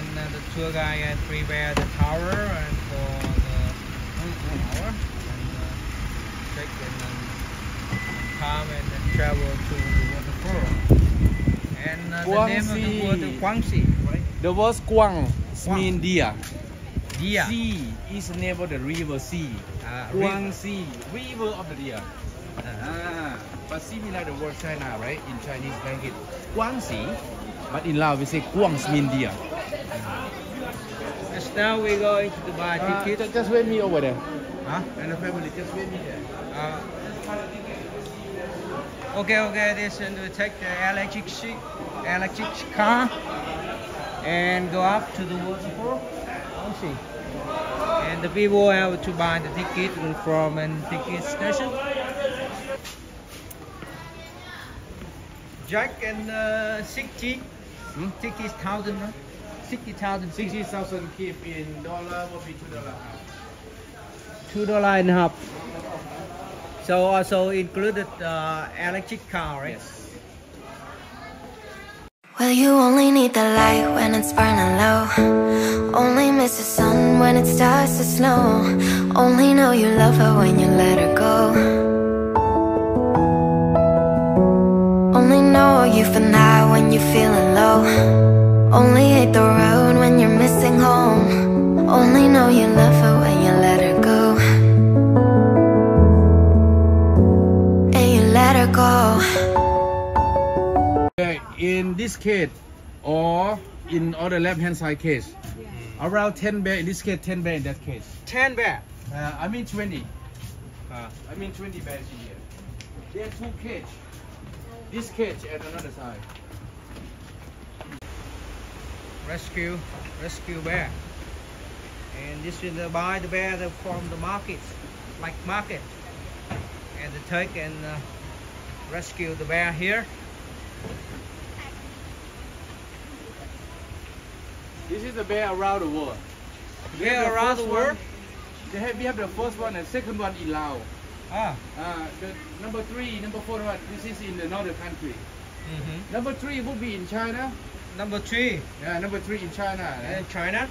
and the tour guide had prepared the tower and for the tower and check and come and then travel to the waterfall. And the name of the water Kuang Si, right? The word Kuang means deer. Deer. Sea is the name of the river sea. Kuang Si, river of the deer. But similar the word China, right? In Chinese language, Kuang Si, but in Laos we say Kuang mean deer. Just now we're going to buy ticket. Just wait me over there. Huh? And the family, just wait me there. Okay. This and we take the electric car and go up to the waterfall. See. And the people have to buy the ticket from a ticket station. Jack and 60 tickets 1,000, no? 60,000. 60,000 keep in dollar will be $2.50. $2.50. So also included electric car, right? Yes. Well, you only need the light when it's burning low. Only miss the sun when it starts to snow. Only know you love her when you let her go. Only know you feel high when you're feeling low. Only hate the road when you're missing home. Only know you love her when you let her go. And you let her go. In this case or in other left hand side case, around 10 bear in this case, 10 bear in that case. 10 bear? I mean 20. I mean 20 bears in here. There are two cages. This cage and another side. Rescue bear. And this is buy the bear from the market, like market. And they take and rescue the bear here. This is the bear around the world. Bear around the world? We have the first one and second one in Laos. The number 3, number 4 one, this is in the northern country. Number 3 would be in China. Number 3? Yeah, number 3 in China. In China?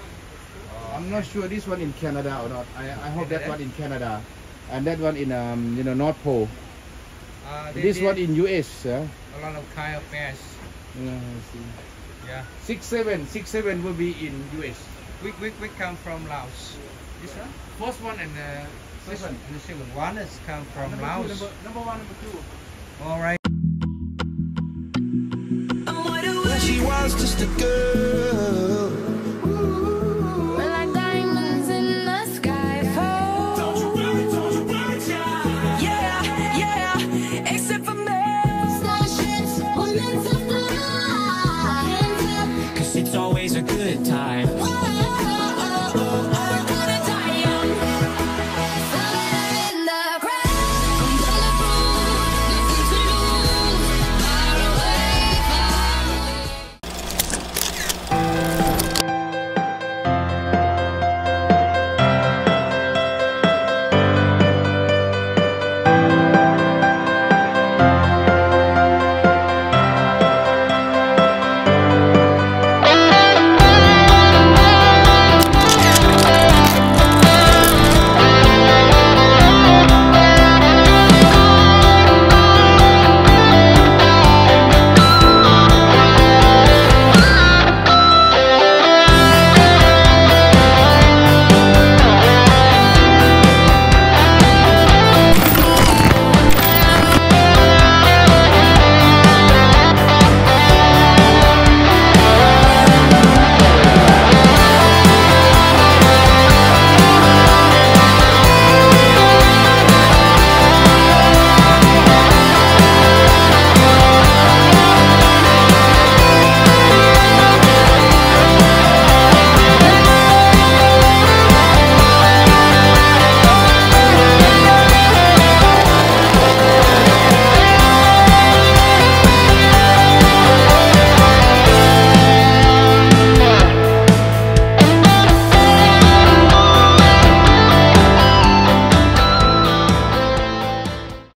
I'm not sure this one in Canada or not. I hope that one in Canada. And that one in North Pole. This one in US. A lot of kind of bears. Yeah, I see. Yeah. 6-7 will be in US. We come from Laos. This one? First one and second. And the second one is come from Laos. Number 1, number 2. All right. She was just a girl.